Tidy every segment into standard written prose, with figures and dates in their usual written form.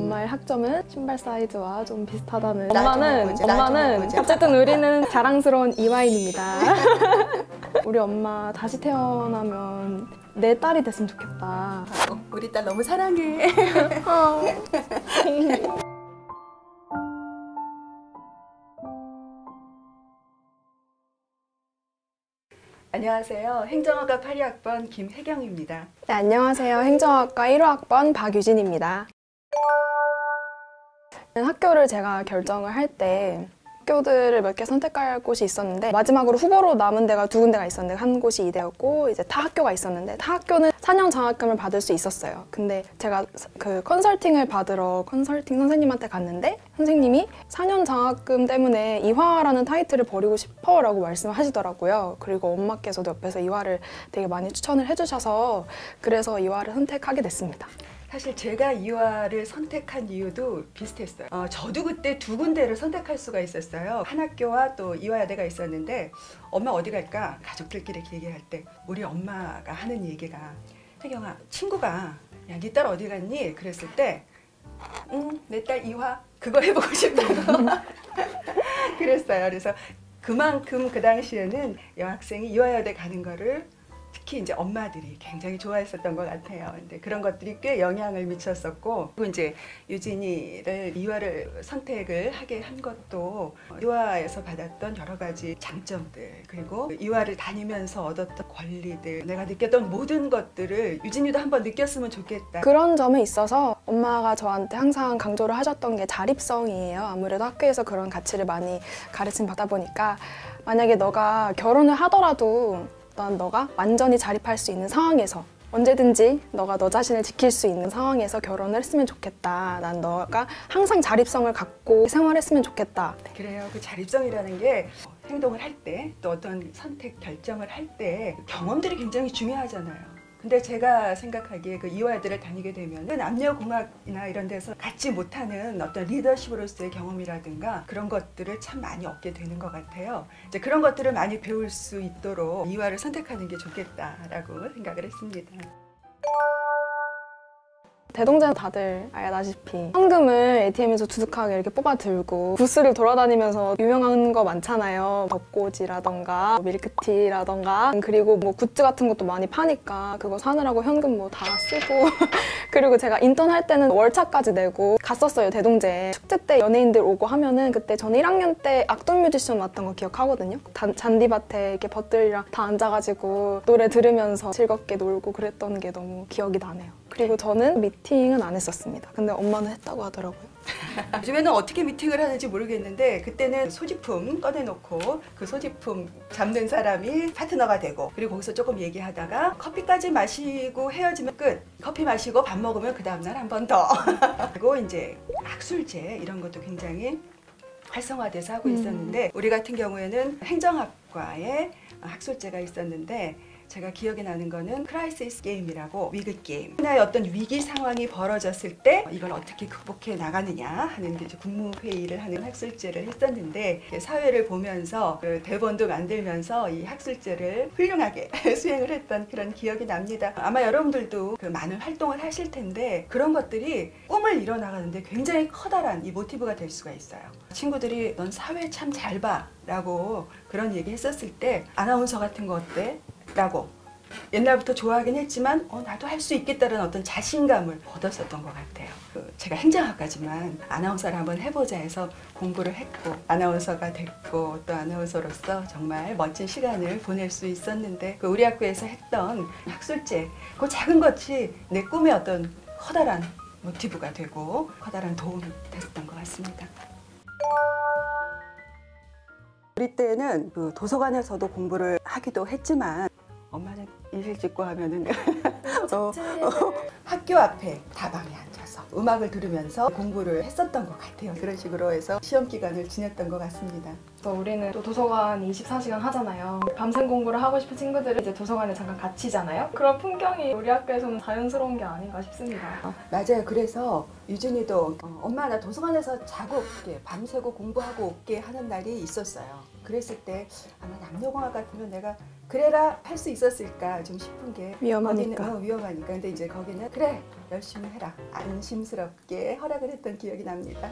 엄마의 학점은 신발 사이즈와 좀 비슷하다는. 엄마는 어쨌든 우리는 자랑스러운 이화인입니다. 우리 엄마 다시 태어나면 내 딸이 됐으면 좋겠다. 우리 딸 너무 사랑해. 안녕하세요. 행정학과 82학번 김혜경입니다. 네, 안녕하세요. 행정학과 1호학번 박유진입니다. 학교를 제가 결정을 할 때 학교들을 몇 개 선택할 곳이 있었는데 마지막으로 후보로 남은 데가 두 군데가 있었는데 한 곳이 이대였고 이제 타 학교가 있었는데 타 학교는 4년 장학금을 받을 수 있었어요. 근데 제가 그 컨설팅을 받으러 컨설팅 선생님한테 갔는데 선생님이 4년 장학금 때문에 이화라는 타이틀을 버리고 싶어 라고 말씀을 하시더라고요. 그리고 엄마께서도 옆에서 이화를 되게 많이 추천을 해주셔서 그래서 이화를 선택하게 됐습니다. 사실 제가 이화를 선택한 이유도 비슷했어요. 저도 그때 두 군데를 선택할 수가 있었어요. 한 학교와 또 이화여대가 있었는데 엄마 어디 갈까? 가족들끼리 얘기할 때 우리 엄마가 하는 얘기가 혜경아, 친구가 야, 네 딸 어디 갔니? 그랬을 때 내 딸 이화 그거 해보고 싶다고 그랬어요. 그래서 그만큼 그 당시에는 여학생이 이화여대 가는 거를 특히 이제 엄마들이 굉장히 좋아했었던 것 같아요. 근데 그런 것들이 꽤 영향을 미쳤었고, 그리고 이제 유진이를 이화를 선택을 하게 한 것도 이화에서 받았던 여러 가지 장점들, 그리고 이화를 다니면서 얻었던 권리들, 내가 느꼈던 모든 것들을 유진이도 한번 느꼈으면 좋겠다. 그런 점에 있어서 엄마가 저한테 항상 강조를 하셨던 게 자립성이에요. 아무래도 학교에서 그런 가치를 많이 가르침 받다 보니까 만약에 너가 결혼을 하더라도 난 너가 완전히 자립할 수 있는 상황에서 언제든지 너가 너 자신을 지킬 수 있는 상황에서 결혼을 했으면 좋겠다. 난 너가 항상 자립성을 갖고 생활했으면 좋겠다. 그래요. 그 자립성이라는 게 행동을 할 때, 또 어떤 선택 결정을 할 때 경험들이 굉장히 중요하잖아요. 근데 제가 생각하기에 그 이화여대를 다니게 되면 남녀공학이나 이런 데서 갖지 못하는 어떤 리더십으로서의 경험이라든가 그런 것들을 참 많이 얻게 되는 것 같아요. 이제 그런 것들을 많이 배울 수 있도록 이화를 선택하는 게 좋겠다라고 생각을 했습니다. 대동제는 다들 알다시피 현금을 ATM에서 두둑하게 이렇게 뽑아 들고 부스를 돌아다니면서 유명한 거 많잖아요. 벚꽃이라던가 밀크티라던가 그리고 뭐 굿즈 같은 것도 많이 파니까 그거 사느라고 현금 뭐 다 쓰고 그리고 제가 인턴 할 때는 월차까지 내고 갔었어요. 대동제에. 축제 때 연예인들 오고 하면은 그때 저는 1학년 때 악동 뮤지션 왔던 거 기억하거든요. 잔디밭에 이렇게 벗들이랑 다 앉아가지고 노래 들으면서 즐겁게 놀고 그랬던 게 너무 기억이 나네요. 그리고 저는 미팅은 안 했었습니다. 근데 엄마는 했다고 하더라고요. 요즘에는 어떻게 미팅을 하는지 모르겠는데 그때는 소지품 꺼내놓고 그 소지품 잡는 사람이 파트너가 되고 그리고 거기서 조금 얘기하다가 커피까지 마시고 헤어지면 끝. 커피 마시고 밥 먹으면 그 다음날 한 번 더. 그리고 이제 학술제 이런 것도 굉장히 활성화돼서 하고 있었는데 우리 같은 경우에는 행정학과에 학술제가 있었는데 제가 기억에 나는 거는 크라이시스 게임이라고 위기 게임. 하나의 어떤 위기 상황이 벌어졌을 때 이걸 어떻게 극복해 나가느냐 하는 게 국무회의를 하는 학술제를 했었는데 사회를 보면서 그 대본도 만들면서 이 학술제를 훌륭하게 수행을 했던 그런 기억이 납니다. 아마 여러분들도 그 많은 활동을 하실 텐데 그런 것들이 꿈을 이뤄나가는데 굉장히 커다란 이 모티브가 될 수가 있어요. 친구들이 넌 사회 참 잘 봐 라고 그런 얘기 했었을 때 아나운서 같은 거 어때? 라고 옛날부터 좋아하긴 했지만 나도 할 수 있겠다는 어떤 자신감을 얻었었던 것 같아요. 제가 행정학과지만 아나운서를 한번 해보자 해서 공부를 했고 아나운서가 됐고 또 아나운서로서 정말 멋진 시간을 보낼 수 있었는데 우리 학교에서 했던 학술제 그 작은 것이 내 꿈의 어떤 커다란 모티브가 되고 커다란 도움이 됐었던 것 같습니다. 우리 때는 그 도서관에서도 공부를 하기도 했지만 엄마는 일을 짓고 하면은 학교 앞에 다방에 앉아서 음악을 들으면서 공부를 했었던 것 같아요. 그런 식으로 해서 시험 기간을 지냈던 것 같습니다. 우리는 또 도서관 24시간 하잖아요. 밤샘 공부를 하고 싶은 친구들은 이제 도서관에 잠깐 갇히잖아요. 그런 풍경이 우리 학교에서는 자연스러운 게 아닌가 싶습니다. 맞아요. 그래서 유진이도 엄마 나 도서관에서 자고 올게 밤새고 공부하고 올게 하는 날이 있었어요. 그랬을 때 아마 남녀공학 같으면 내가 그래라 할 수 있었을까 좀 싶은 게 위험하니까. 거기는, 위험하니까. 근데 이제 거기는 그래 열심히 해라 안심스럽게 허락을 했던 기억이 납니다.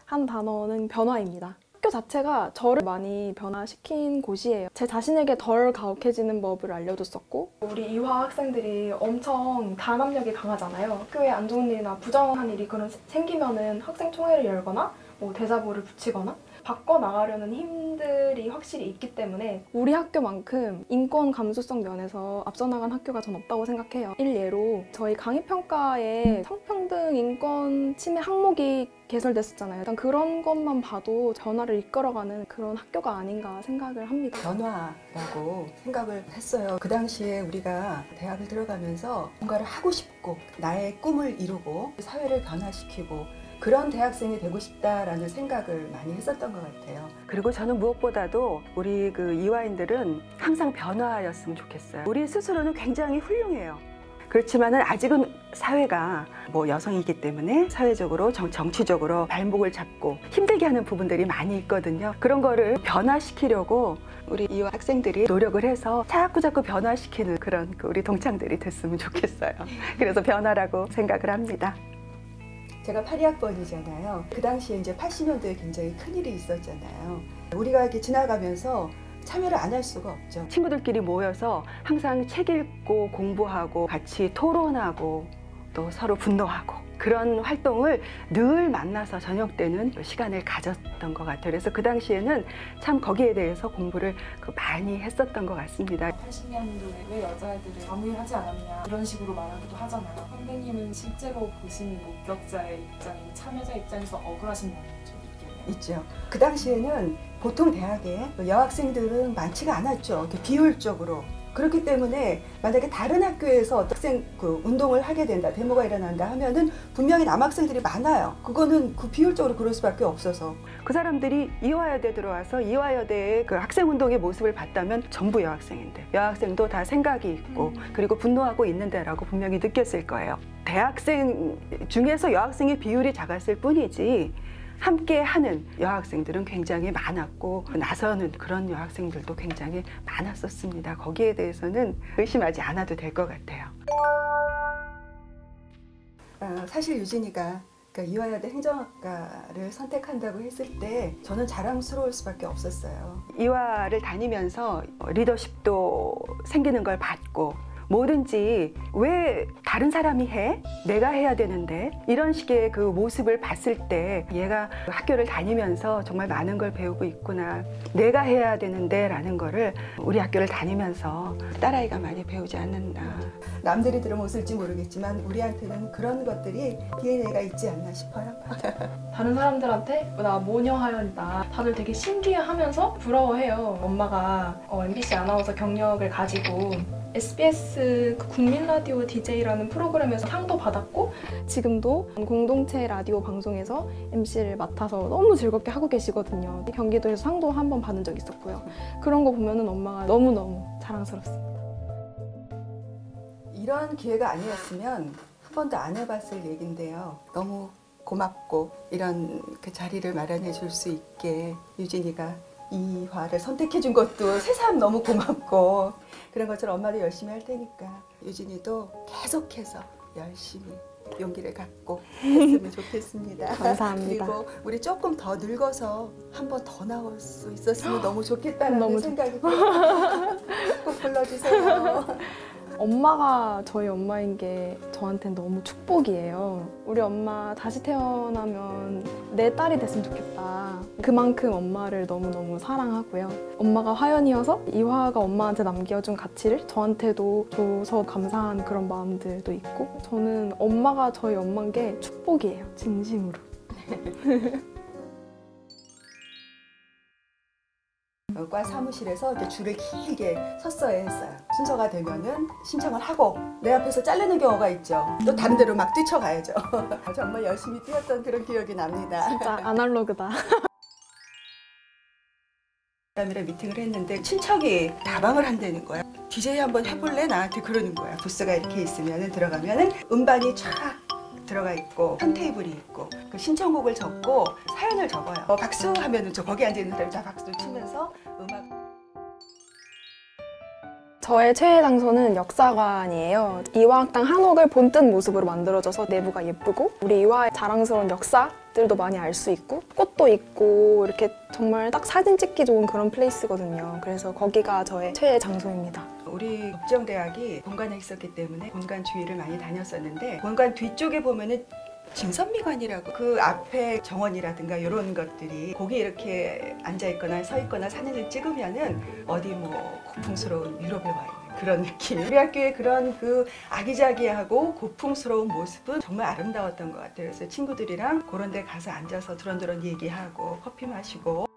한 단어는 변화입니다. 학교 자체가 저를 많이 변화시킨 곳이에요. 제 자신에게 덜 가혹해지는 법을 알려줬었고, 우리 이화 학생들이 엄청 단합력이 강하잖아요. 학교에 안 좋은 일이나 부정한 일이 생기면은 학생총회를 열거나 뭐 대자보를 붙이거나 바꿔나가려는 힘들이 확실히 있기 때문에 우리 학교만큼 인권 감수성 면에서 앞서 나간 학교가 전 없다고 생각해요. 일례로 저희 강의평가에 성평등 인권 침해 항목이 개설됐었잖아요. 일단 그런 것만 봐도 변화를 이끌어가는 그런 학교가 아닌가 생각을 합니다. 변화라고 생각을 했어요. 그 당시에 우리가 대학을 들어가면서 뭔가를 하고 싶고 나의 꿈을 이루고 사회를 변화시키고 그런 대학생이 되고 싶다라는 생각을 많이 했었던 것 같아요. 그리고 저는 무엇보다도 우리 그 이화인들은 항상 변화였으면 좋겠어요. 우리 스스로는 굉장히 훌륭해요. 그렇지만은 아직은 사회가 뭐 여성이기 때문에 사회적으로 정치적으로 발목을 잡고 힘들게 하는 부분들이 많이 있거든요. 그런 거를 변화시키려고 우리 이화 학생들이 노력을 해서 자꾸 변화시키는 그런 우리 동창들이 됐으면 좋겠어요. 그래서 변화라고 생각을 합니다. 제가 82학번이잖아요. 그 당시에 이제 80년도에 굉장히 큰일이 있었잖아요. 우리가 이렇게 지나가면서 참여를 안 할 수가 없죠. 친구들끼리 모여서 항상 책 읽고 공부하고 같이 토론하고 또 서로 분노하고 그런 활동을 늘 만나서 저녁 때는 시간을 가졌던 것 같아요. 그래서 그 당시에는 참 거기에 대해서 공부를 많이 했었던 것 같습니다. 80년도에 왜 여자애들을 아무 일 하지 않았냐 이런 식으로 말하기도 하잖아요. 선배님은 실제로 보신 목격자의 입장인 참여자 입장에서 억울하신 면이 좀 있겠네요. 있죠. 그 당시에는 보통 대학에 여학생들은 많지가 않았죠. 이렇게 비율적으로. 그렇기 때문에 만약에 다른 학교에서 학생 운동을 하게 된다, 데모가 일어난다 하면은 분명히 남학생들이 많아요. 그거는 비율적으로 그럴 수밖에 없어서. 그 사람들이 이화여대 들어와서 이화여대의 그 학생운동의 모습을 봤다면 전부 여학생인데 여학생도 다 생각이 있고 그리고 분노하고 있는데라고 분명히 느꼈을 거예요. 대학생 중에서 여학생의 비율이 작았을 뿐이지 함께 하는 여학생들은 굉장히 많았고 나서는 그런 여학생들도 굉장히 많았었습니다. 거기에 대해서는 의심하지 않아도 될 것 같아요. 사실 유진이가 이화여대 행정학과를 선택한다고 했을 때 저는 자랑스러울 수밖에 없었어요. 이화를 다니면서 리더십도 생기는 걸 봤고 뭐든지 왜 다른 사람이 해? 내가 해야 되는데 이런 식의 그 모습을 봤을 때 얘가 학교를 다니면서 정말 많은 걸 배우고 있구나. 내가 해야 되는데 라는 거를 우리 학교를 다니면서 딸아이가 많이 배우지 않는다. 남들이 들으면 웃을지 모르겠지만 우리한테는 그런 것들이 DNA가 있지 않나 싶어요. 다른 사람들한테 나 모녀 하연이다. 다들 되게 신기해하면서 부러워해요. 엄마가 MBC 아나운서 경력을 가지고 SBS 국민 라디오 DJ라는 프로그램에서 상도 받았고 지금도 공동체 라디오 방송에서 MC를 맡아서 너무 즐겁게 하고 계시거든요. 경기도에서 상도 한 번 받은 적 있었고요. 그런 거 보면은 엄마가 너무너무 자랑스럽습니다. 이런 기회가 아니었으면 한 번도 안 해봤을 얘긴데요. 너무 고맙고 이런 그 자리를 마련해 줄 수 있게 유진이가 이화를 선택해 준 것도 새삼 너무 고맙고 그런 것처럼 엄마도 열심히 할 테니까 유진이도 계속해서 열심히 용기를 갖고 했으면 좋겠습니다. 감사합니다. 그리고 우리 조금 더 늙어서 한 번 더 나올 수 있었으면 너무 좋겠다는 너무 생각이 들어요. 꼭 불러주세요. 엄마가 저희 엄마인 게 저한테는 너무 축복이에요. 우리 엄마 다시 태어나면 내 딸이 됐으면 좋겠다. 그만큼 엄마를 너무너무 사랑하고요. 엄마가 화연이어서 이화가 엄마한테 남겨준 가치를 저한테도 줘서 감사한 그런 마음들도 있고 저는 엄마가 저희 엄마인 게 축복이에요. 진심으로. 과 사무실에서 이렇게 줄을 길게 섰어야 했어요. 순서가 되면은 신청을 하고 내 앞에서 자르는 경우가 있죠. 또 다른 데로 막 뛰쳐가야죠. 정말 열심히 뛰었던 그런 기억이 납니다. 진짜 아날로그다. 사람이랑 미팅을 했는데 친척이 다방을 한다는 거야. DJ 한번 해볼래? 나한테 그러는 거야. 부스가 이렇게 있으면 들어가면은 음반이 쫙 들어가 있고 한 테이블이 있고 그 신청곡을 적고 사연을 적어요. 박수 하면은 저 거기 앉아 있는 사람이 다 박수 치면서 음악. 저의 최애 장소는 역사관이에요. 이화학당 한옥을 본뜬 모습으로 만들어져서 내부가 예쁘고 우리 이화의 자랑스러운 역사들도 많이 알 수 있고 꽃도 있고 이렇게 정말 딱 사진 찍기 좋은 그런 플레이스거든요. 그래서 거기가 저의 최애 장소입니다. 우리 법정대학이 본관에 있었기 때문에 본관 주위를 많이 다녔었는데 본관 뒤쪽에 보면은 진선미관이라고 그 앞에 정원이라든가 이런 것들이 거기 이렇게 앉아 있거나 서 있거나 사진을 찍으면은 어디 뭐 고풍스러운 유럽에 와 있는 그런 느낌. 우리 학교의 그런 그 아기자기하고 고풍스러운 모습은 정말 아름다웠던 것 같아요. 그래서 친구들이랑 그런 데 가서 앉아서 두런두런 얘기하고 커피 마시고